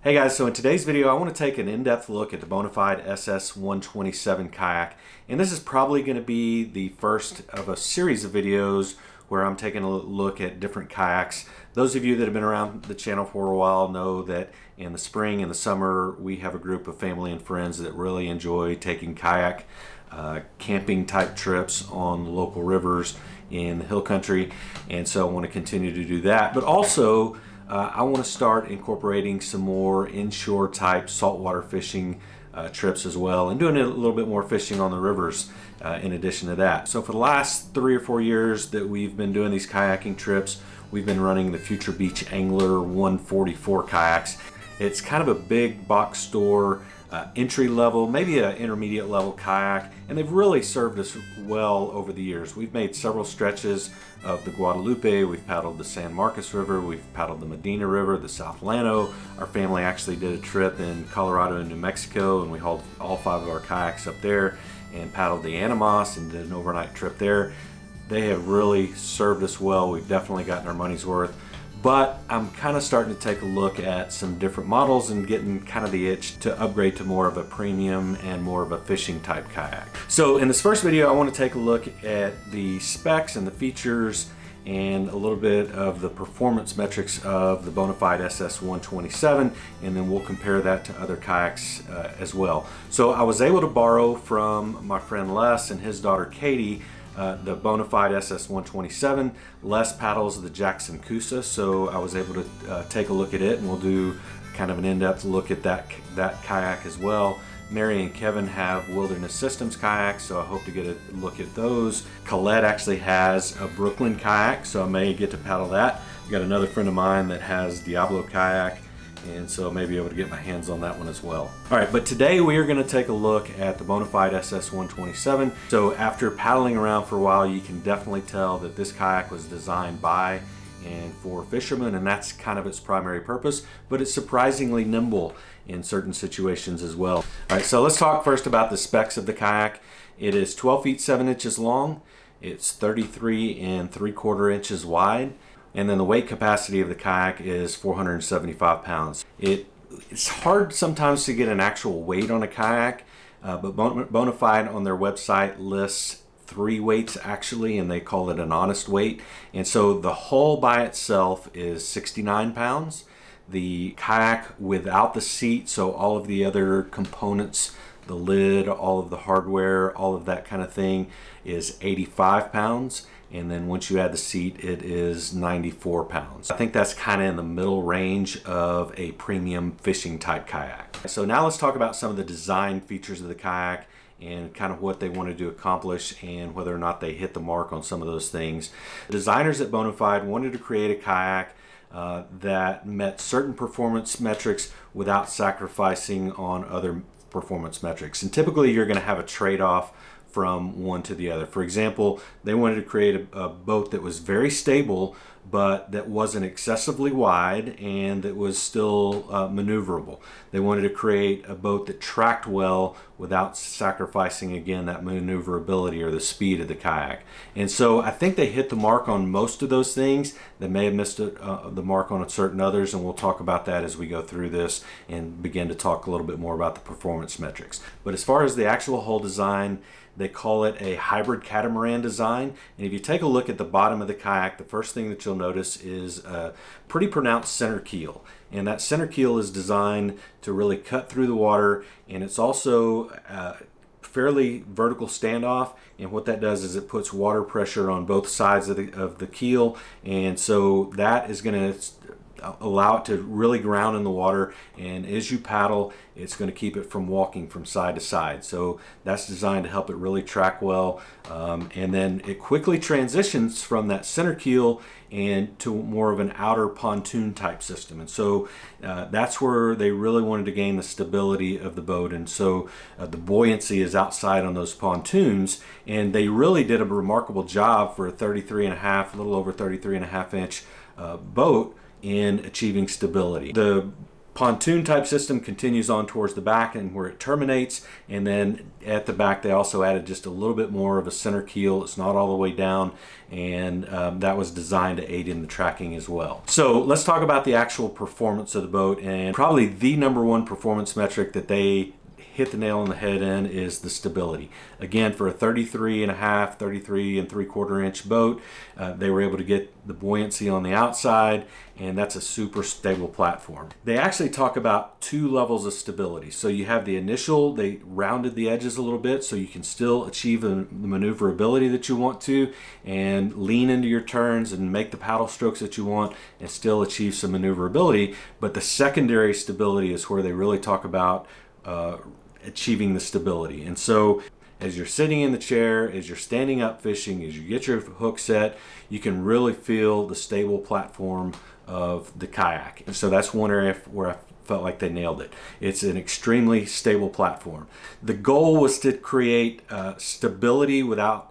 Hey guys, so in today's video I want to take an in-depth look at the Bonafide SS127 kayak, and this is probably going to be the first of a series of videos where I'm taking a look at different kayaks. Those of you that have been around the channel for a while know that in the spring and the summer we have a group of family and friends that really enjoy taking kayak camping type trips on local rivers in the hill country, and so I want to continue to do that, but also I want to start incorporating some more inshore type saltwater fishing trips as well, and doing a little bit more fishing on the rivers in addition to that. So for the last 3 or 4 years that we've been doing these kayaking trips, we've been running the Future Beach Angler 144 kayaks. It's kind of a big box store, entry level, maybe an intermediate level kayak, and they've really served us well over the years. We've made several stretches of the Guadalupe, we've paddled the San Marcos River, we've paddled the Medina River, the South Llano. Our family actually did a trip in Colorado and New Mexico, and we hauled all 5 of our kayaks up there and paddled the Animas and did an overnight trip there. They have really served us well. We've definitely gotten our money's worth. But I'm kind of starting to take a look at some different models and getting kind of the itch to upgrade to more of a premium and more of a fishing type kayak. So in this first video I want to take a look at the specs and the features and a little bit of the performance metrics of the Bonafide SS127, and then we'll compare that to other kayaks as well. So I was able to borrow from my friend Les and his daughter Katie the Bonafide SS127. Les paddles the Jackson Coosa, so I was able to take a look at it, and we'll do kind of an in-depth look at that kayak as well. Mary and Kevin have Wilderness Systems kayaks, so I hope to get a look at those. Colette actually has a Brooklyn kayak, so I may get to paddle that. I've got another friend of mine that has Diablo kayak, and so I may be able to get my hands on that one as well. All right, but today we are going to take a look at the Bonafide SS127. So after paddling around for a while, you can definitely tell that this kayak was designed by and for fishermen, and that's kind of its primary purpose, but it's surprisingly nimble in certain situations as well. All right, so let's talk first about the specs of the kayak. It is 12 feet 7 inches long. It's 33 3/4 inches wide. And then the weight capacity of the kayak is 475 pounds. It's hard sometimes to get an actual weight on a kayak, but Bonafide on their website lists 3 weights actually, and they call it an honest weight. And so the hull by itself is 69 pounds. The kayak without the seat, so all of the other components, the lid, all of the hardware, all of that kind of thing, is 85 pounds. And then once you add the seat, it is 94 pounds. I think that's kind of in the middle range of a premium fishing type kayak. So now let's talk about some of the design features of the kayak and kind of what they wanted to accomplish and whether or not they hit the mark on some of those things. The designers at Bonafide wanted to create a kayak that met certain performance metrics without sacrificing on other performance metrics. And typically you're going to have a trade-off from one to the other. For example, they wanted to create a boat that was very stable, but that wasn't excessively wide and that was still maneuverable. They wanted to create a boat that tracked well without sacrificing, again, that maneuverability or the speed of the kayak. And so I think they hit the mark on most of those things. They may have missed the mark on certain others, and we'll talk about that as we go through this and begin to talk a little bit more about the performance metrics. But as far as the actual hull design, they call it a hybrid catamaran design. And if you take a look at the bottom of the kayak, the first thing that you'll notice is a pretty pronounced center keel. And that center keel is designed to really cut through the water, and it's also fairly vertical standoff. And what that does is it puts water pressure on both sides of the keel, and so that is going to allow it to really ground in the water, and as you paddle it's going to keep it from walking from side to side. So that's designed to help it really track well, and then it quickly transitions from that center keel and to more of an outer pontoon type system. And so that's where they really wanted to gain the stability of the boat, and so the buoyancy is outside on those pontoons, and they really did a remarkable job for a 33.5, a little over 33.5 inch boat in achieving stability. The pontoon type system continues on towards the back and where it terminates, and then at the back they also added just a little bit more of a center keel. It's not all the way down, and that was designed to aid in the tracking as well. So let's talk about the actual performance of the boat, and probably the number one performance metric that they hit the nail on the head in is the stability. Again, for a 33 and 3/4 inch boat, they were able to get the buoyancy on the outside, and that's a super stable platform. They actually talk about 2 levels of stability. So you have the initial, they rounded the edges a little bit so you can still achieve the maneuverability that you want to and lean into your turns and make the paddle strokes that you want and still achieve some maneuverability. But the secondary stability is where they really talk about achieving the stability. And so as you're sitting in the chair, as you're standing up fishing, as you get your hook set, you can really feel the stable platform of the kayak. And so that's one area where I felt like they nailed it. It's an extremely stable platform. The goal was to create stability without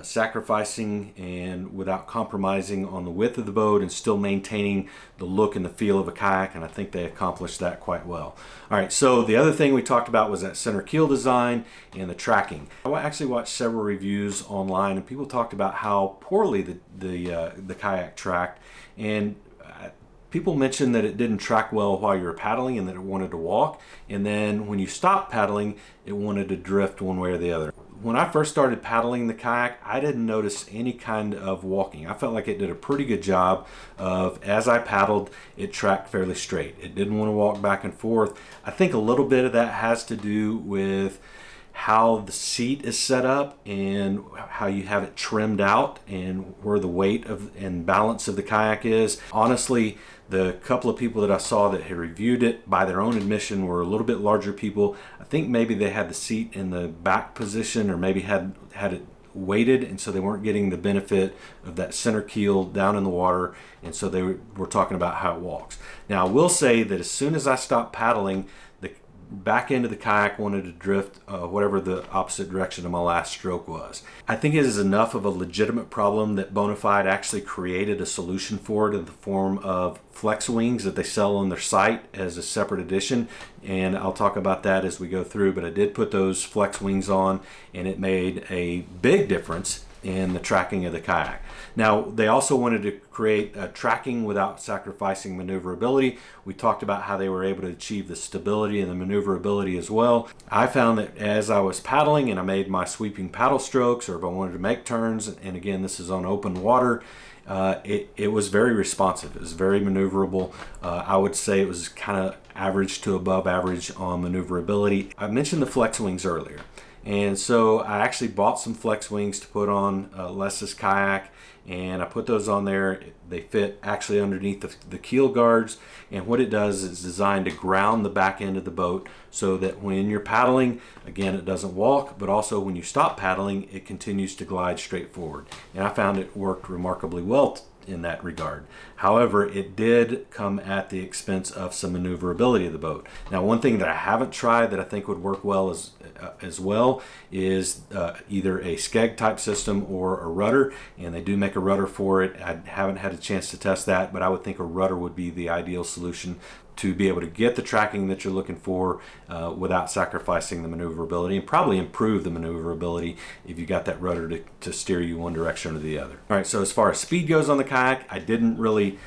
sacrificing and without compromising on the width of the boat and still maintaining the look and the feel of a kayak, and I think they accomplished that quite well. All right, so the other thing we talked about was that center keel design and the tracking. I actually watched several reviews online, and people talked about how poorly the kayak tracked, and people mentioned that it didn't track well while you were paddling and that it wanted to walk, and then when you stopped paddling, it wanted to drift one way or the other. When I first started paddling the kayak, I didn't notice any kind of walking. I felt like it did a pretty good job of, as I paddled, it tracked fairly straight. It didn't want to walk back and forth. I think a little bit of that has to do with how the seat is set up and how you have it trimmed out and where the weight of and balance of the kayak is. Honestly, the couple of people that I saw that had reviewed it by their own admission were a little bit larger people. I think maybe they had the seat in the back position, or maybe had it weighted, and so they weren't getting the benefit of that center keel down in the water, and so they were talking about how it walks. Now I will say that as soon as I stopped paddling, the back end of the kayak wanted to drift whatever the opposite direction of my last stroke was. I think it is enough of a legitimate problem that Bonafide actually created a solution for it in the form of flex wings that they sell on their site as a separate edition, and I'll talk about that as we go through, but I did put those flex wings on, and it made a big difference in the tracking of the kayak. Now, they also wanted to create tracking without sacrificing maneuverability. We talked about how they were able to achieve the stability and the maneuverability as well. I found that as I was paddling and I made my sweeping paddle strokes, or if I wanted to make turns, and again, this is on open water, it was very responsive. It was very maneuverable. I would say it was kind of average to above average on maneuverability. I mentioned the flex wings earlier. And so I actually bought some flex wings to put on Les's kayak, and I put those on there. They fit actually underneath the keel guards, and what it does is designed to ground the back end of the boat so that when you're paddling, again, it doesn't walk, but also when you stop paddling, it continues to glide straight forward. And I found it worked remarkably well in that regard. However, it did come at the expense of some maneuverability of the boat. Now, one thing that I haven't tried that I think would work well as well is either a skeg type system or a rudder, and they do make a rudder for it. I haven't had a chance to test that, but I would think a rudder would be the ideal solution to be able to get the tracking that you're looking for without sacrificing the maneuverability, and probably improve the maneuverability if you got that rudder to steer you one direction or the other. All right, so as far as speed goes on the kayak, I didn't really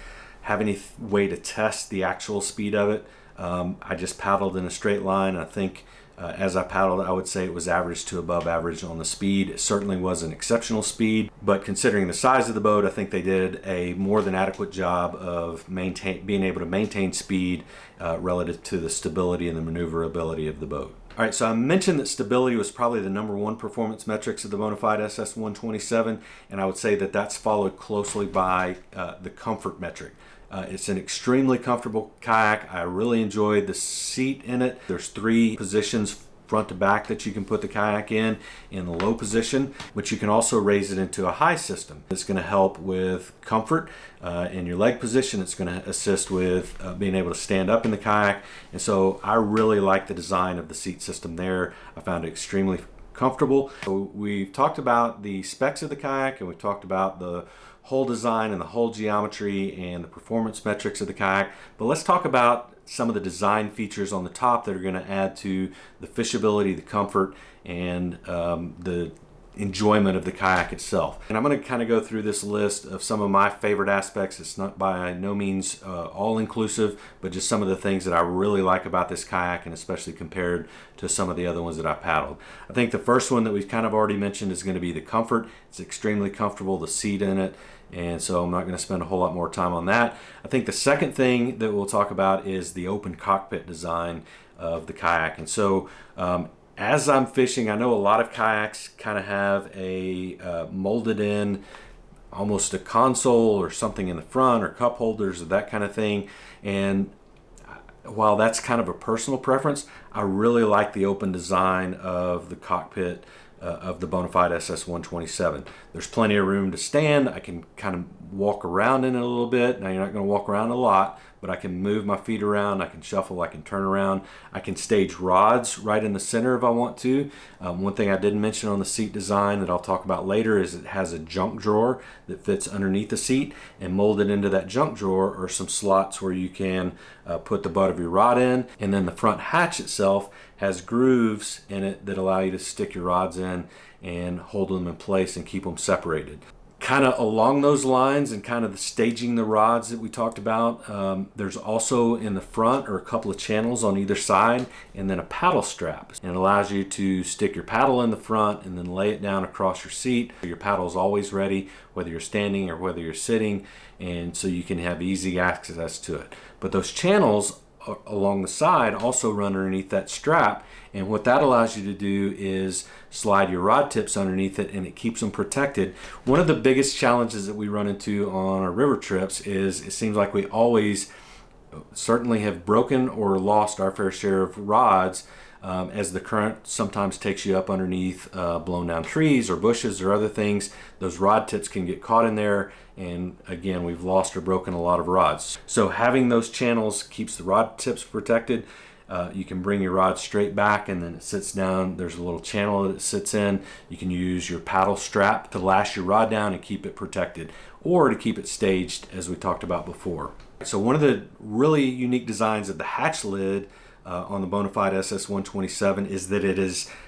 have any way to test the actual speed of it. I just paddled in a straight line. I think as I paddled, I would say it was average to above average on the speed. It certainly was an exceptional speed, but considering the size of the boat, I think they did a more than adequate job of being able to maintain speed relative to the stability and the maneuverability of the boat. All right, so I mentioned that stability was probably the number one performance metrics of the Bonafide SS127, and I would say that that's followed closely by the comfort metric. It's an extremely comfortable kayak. I really enjoyed the seat in it. There's 3 positions front to back that you can put the kayak in the low position, but you can also raise it into a high system. It's going to help with comfort in your leg position. It's going to assist with being able to stand up in the kayak, and so I really like the design of the seat system there. I found it extremely comfortable. So we've talked about the specs of the kayak, and we've talked about the whole design and the whole geometry and the performance metrics of the kayak, but let's talk about some of the design features on the top that are going to add to the fishability, the comfort, and the enjoyment of the kayak itself. And I'm going to kind of go through this list of some of my favorite aspects. It's not by no means all-inclusive, but just some of the things that I really like about this kayak, and especially compared to some of the other ones that I paddled. I think the first one that we've kind of already mentioned is going to be the comfort. It's extremely comfortable, the seat in it, and so I'm not going to spend a whole lot more time on that. I think the second thing that we'll talk about is the open cockpit design of the kayak. And so as I'm fishing, I know a lot of kayaks kind of have a molded in, almost a console or something in the front, or cup holders or that kind of thing. And while that's kind of a personal preference, I really like the open design of the cockpit of the Bonafide SS127. There's plenty of room to stand. I can kind of walk around in it a little bit. Now, you're not going to walk around a lot, but I can move my feet around, I can shuffle, I can turn around. I can stage rods right in the center if I want to. One thing I didn't mention on the seat design that I'll talk about later is it has a junk drawer that fits underneath the seat, and molded into that junk drawer are some slots where you can put the butt of your rod in. And then the front hatch itself has grooves in it that allow you to stick your rods in and hold them in place and keep them separated. Kind of along those lines, and kind of the staging the rods that we talked about, there's also in the front, or a couple of channels on either side, and then a paddle strap. And it allows you to stick your paddle in the front and then lay it down across your seat. Your paddle is always ready, whether you're standing or whether you're sitting, and so you can have easy access to it. But those channels along the side also run underneath that strap, and what that allows you to do is slide your rod tips underneath it, and it keeps them protected. One of the biggest challenges that we run into on our river trips is it seems like we always certainly have broken or lost our fair share of rods as the current sometimes takes you up underneath blown down trees or bushes or other things. Those rod tips can get caught in there, and again, we've lost or broken a lot of rods. So having those channels keeps the rod tips protected. You can bring your rod straight back, and then it sits down. There's a little channel that it sits in. You can use your paddle strap to lash your rod down and keep it protected, or to keep it staged, as we talked about before. So one of the really unique designs of the hatch lid on the Bonafide SS127 is that it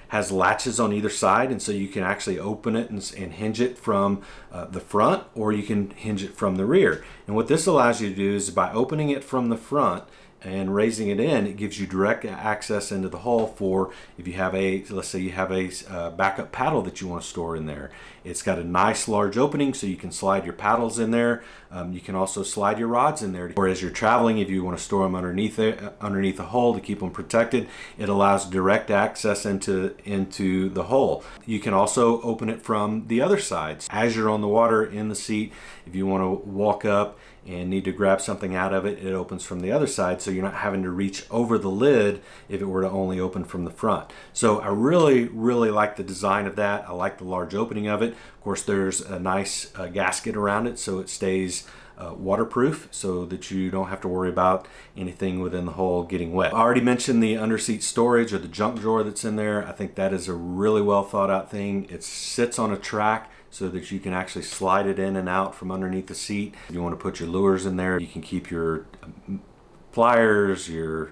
has latches on either side, and so you can actually open it and hinge it from the front, or you can hinge it from the rear. And what this allows you to do is, by opening it from the front and raising it in, it gives you direct access into the hull for if you have let's say you have a backup paddle that you want to store in there. It's got a nice large opening, so you can slide your paddles in there. You can also slide your rods in there, or as you're traveling, if you want to store them underneath the hull to keep them protected, it allows direct access into the hull. You can also open it from the other side. As you're on the water in the seat, if you want to walk up and need to grab something out of it, it opens from the other side, so you're not having to reach over the lid if it were to only open from the front. So I really like the design of that. I like the large opening of it. Of course, there's a nice gasket around it, so it stays waterproof, so that you don't have to worry about anything within the hull getting wet. I already mentioned the underseat storage, or the junk drawer that's in there. I think that is a really well thought out thing. It sits on a track so that you can actually slide it in and out from underneath the seat. If you want to put your lures in there, you can keep your pliers, your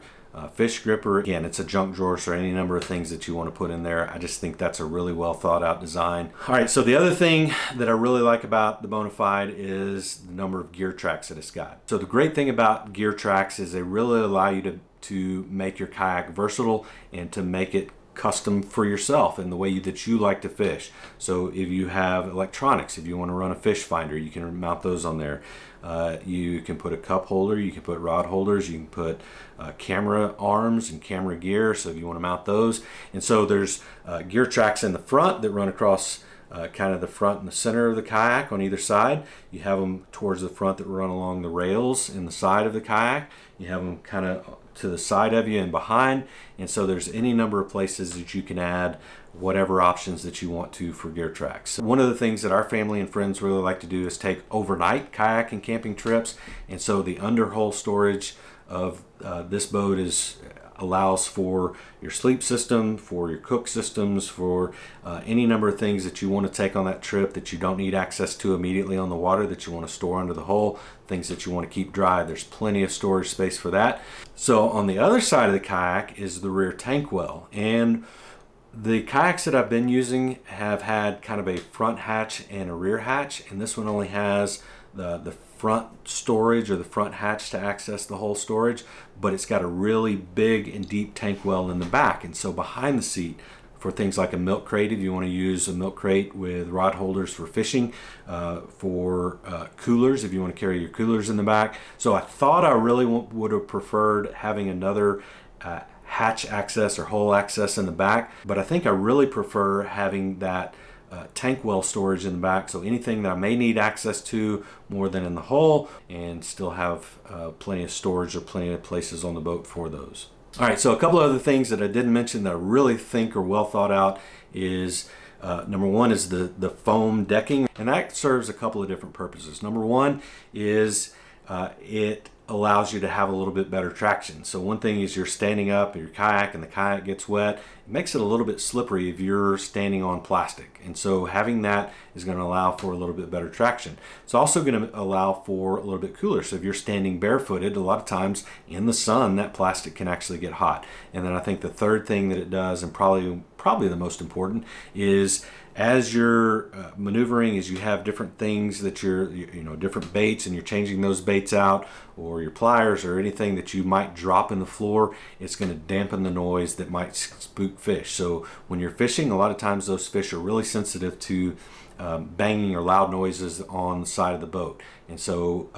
fish gripper. Again, it's a junk drawer, so any number of things that you want to put in there. I just think that's a really well thought out design. All right, so the other thing that I really like about the Bonafide is the number of gear tracks that it's got. So the great thing about gear tracks is they really allow you to make your kayak versatile and to make it custom for yourself in the way that you like to fish. So if you have electronics, if you want to run a fish finder, you can mount those on there. You can put a cup holder, you can put rod holders, you can put camera arms and camera gear, so if you want to mount those. And so there's gear tracks in the front that run across kind of the front and the center of the kayak on either side. You have them towards the front that run along the rails in the side of the kayak. You have them kind of to the side of you and behind, and so there's any number of places that you can add whatever options that you want to for gear tracks. One of the things that our family and friends really like to do is take overnight kayak and camping trips, and so the underhull storage of this boat is, allows for your sleep system, for your cook systems, for any number of things that you want to take on that trip that you don't need access to immediately on the water, that you want to store under the hull, things that you want to keep dry. There's plenty of storage space for that. So on the other side of the kayak is the rear tank well, and the kayaks that I've been using have had kind of a front hatch and a rear hatch, and this one only has the front storage or the front hatch to access the whole storage, but it's got a really big and deep tank well in the back. And so behind the seat, for things like a milk crate, if you want to use a milk crate with rod holders for fishing, for coolers, if you want to carry your coolers in the back. So I thought I really would have preferred having another hatch access or hole access in the back, but I think I really prefer having that tank well storage in the back, so anything that I may need access to more than in the hull, and still have plenty of storage or plenty of places on the boat for those. All right, so a couple of other things that I didn't mention that I really think are well thought out is number one is the foam decking, and that serves a couple of different purposes. Number one is it allows you to have a little bit better traction. So one thing is you're standing up in your kayak and the kayak gets wet. It makes it a little bit slippery if you're standing on plastic. And so having that is going to allow for a little bit better traction. It's also going to allow for a little bit cooler. So if you're standing barefooted, a lot of times in the sun, that plastic can actually get hot. And then I think the third thing that it does, and probably the most important, is as you're maneuvering, as you have different things that different baits, and you're changing those baits out, or your pliers, or anything that you might drop in the floor, it's going to dampen the noise that might spook fish. So when you're fishing, a lot of times those fish are really sensitive to banging or loud noises on the side of the boat, and so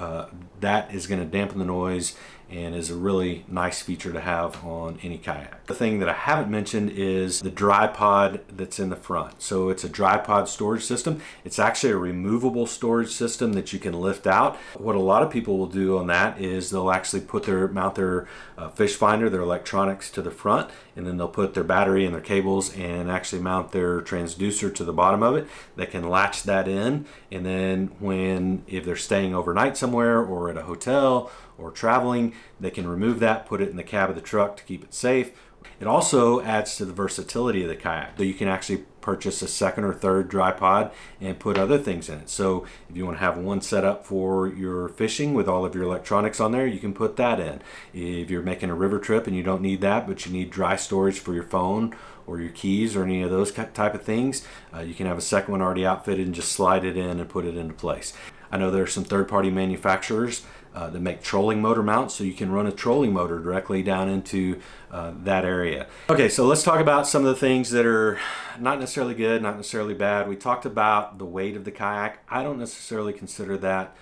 that is going to dampen the noise and is a really nice feature to have on any kayak. The thing that I haven't mentioned is the dry pod that's in the front. So it's a dry pod storage system. It's actually a removable storage system that you can lift out. What a lot of people will do on that is they'll actually mount their fish finder, their electronics to the front, and then they'll put their battery and their cables and actually mount their transducer to the bottom of it. They can latch that in, and then if they're staying overnight somewhere or at a hotel or traveling, they can remove that, put it in the cab of the truck to keep it safe. It also adds to the versatility of the kayak. So you can actually purchase a second or third dry pod and put other things in it. So if you want to have one set up for your fishing with all of your electronics on there, you can put that in. If you're making a river trip and you don't need that, but you need dry storage for your phone or your keys or any of those type of things, you can have a second one already outfitted and just slide it in and put it into place. I know there are some third-party manufacturers that make trolling motor mounts, so you can run a trolling motor directly down into that area. Okay, so let's talk about some of the things that are not necessarily good, not necessarily bad. We talked about the weight of the kayak. I don't necessarily consider that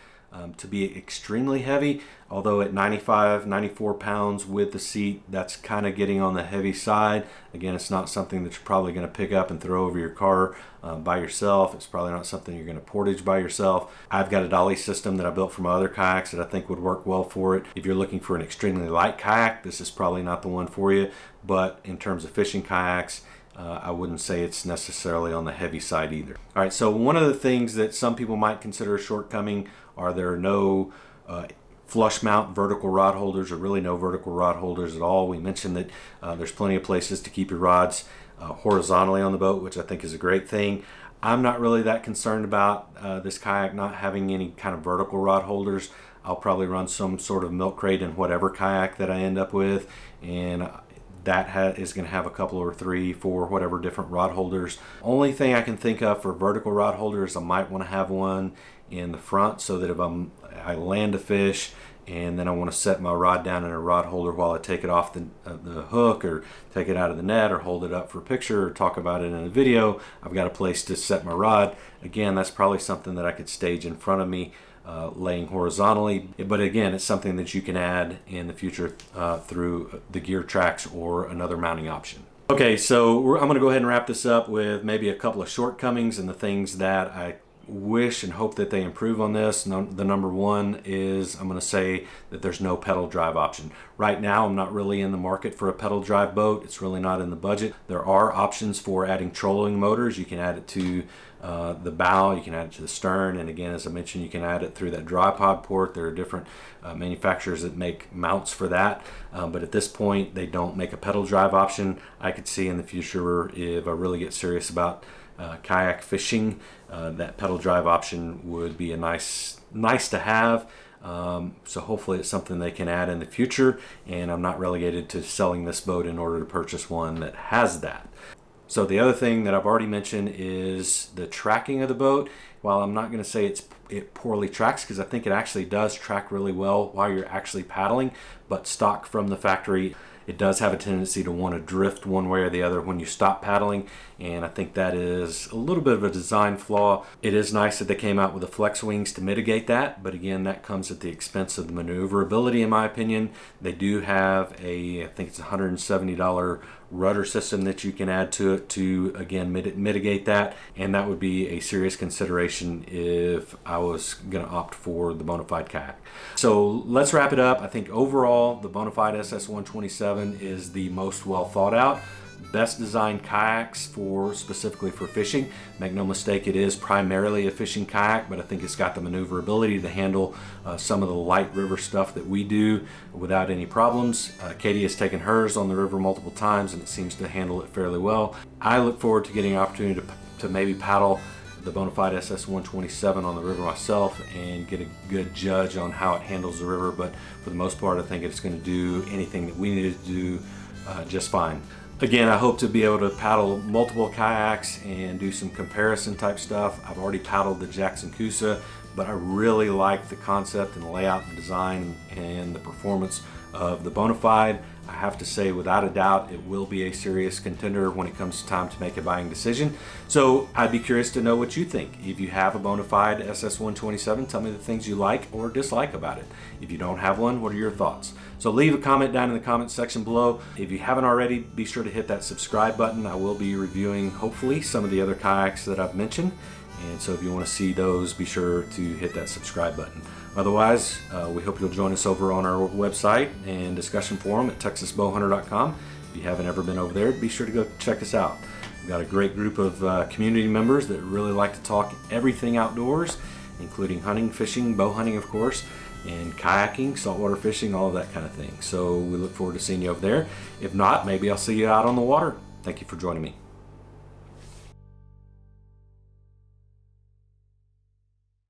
to be extremely heavy, although at 94 pounds with the seat, that's kind of getting on the heavy side. Again, it's not something that you're probably going to pick up and throw over your car by yourself. It's probably not something you're going to portage by yourself. I've got a dolly system that I built for my other kayaks that I think would work well for it. If you're looking for an extremely light kayak, this is probably not the one for you, but in terms of fishing kayaks, I wouldn't say it's necessarily on the heavy side either. All right, so one of the things that some people might consider a shortcoming are there are no flush mount vertical rod holders, or really no vertical rod holders at all. We mentioned that there's plenty of places to keep your rods horizontally on the boat, which I think is a great thing. I'm not really that concerned about this kayak not having any kind of vertical rod holders. I'll probably run some sort of milk crate in whatever kayak that I end up with, and that is going to have a couple or 3, 4, whatever different rod holders. Only thing I can think of for vertical rod holders, I might want to have one in the front, so that if I land a fish and then I want to set my rod down in a rod holder while I take it off the hook, or take it out of the net, or hold it up for a picture, or talk about it in a video, I've got a place to set my rod. Again, that's probably something that I could stage in front of me, laying horizontally, but again, it's something that you can add in the future through the gear tracks or another mounting option. Okay, so I'm going to go ahead and wrap this up with maybe a couple of shortcomings and the things that I wish and hope that they improve on this. The number one is, I'm going to say that there's no pedal drive option. Right now, I'm not really in the market for a pedal drive boat. It's really not in the budget. There are options for adding trolling motors. You can add it to the bow, you can add it to the stern, and again, as I mentioned, you can add it through that dry pod port. There are different manufacturers that make mounts for that, but at this point they don't make a pedal drive option. I could see in the future, if I really get serious about kayak fishing, that pedal drive option would be a nice to have. So hopefully it's something they can add in the future, and I'm not relegated to selling this boat in order to purchase one that has that. So the other thing that I've already mentioned is the tracking of the boat. While I'm not going to say it poorly tracks, because I think it actually does track really well while you're actually paddling, but stock from the factory, it does have a tendency to want to drift one way or the other when you stop paddling, and I think that is a little bit of a design flaw. It is nice that they came out with the flex wings to mitigate that, but again, that comes at the expense of the maneuverability, in my opinion. They do have I think it's $170 rudder system that you can add to it to, again, mitigate that, and that would be a serious consideration if I was going to opt for the Bonafide kayak. So let's wrap it up. I think overall the Bonafide SS127 is the most well thought out, best designed kayaks specifically for fishing. Make no mistake, it is primarily a fishing kayak, but I think it's got the maneuverability to handle some of the light river stuff that we do without any problems. Katie has taken hers on the river multiple times and it seems to handle it fairly well. I look forward to getting an opportunity to maybe paddle the Bonafide SS127 on the river myself and get a good judge on how it handles the river, but for the most part I think it's going to do anything that we need to do just fine. Again, I hope to be able to paddle multiple kayaks and do some comparison type stuff. I've already paddled the Jackson Coosa, but I really like the concept and the layout and the design and the performance of the Bonafide. I have to say, without a doubt, it will be a serious contender when it comes time to make a buying decision. So I'd be curious to know what you think. If you have a Bonafide SS127, tell me the things you like or dislike about it. If you don't have one, what are your thoughts? So leave a comment down in the comment section below. If you haven't already, be sure to hit that subscribe button. I will be reviewing, hopefully, some of the other kayaks that I've mentioned. And so if you want to see those, be sure to hit that subscribe button. Otherwise, we hope you'll join us over on our website and discussion forum at texasbowhunter.com. If you haven't ever been over there, be sure to go check us out. We've got a great group of community members that really like to talk everything outdoors, including hunting, fishing, bow hunting, of course, and kayaking, saltwater fishing, all of that kind of thing. So we look forward to seeing you over there. If not, maybe I'll see you out on the water. Thank you for joining me.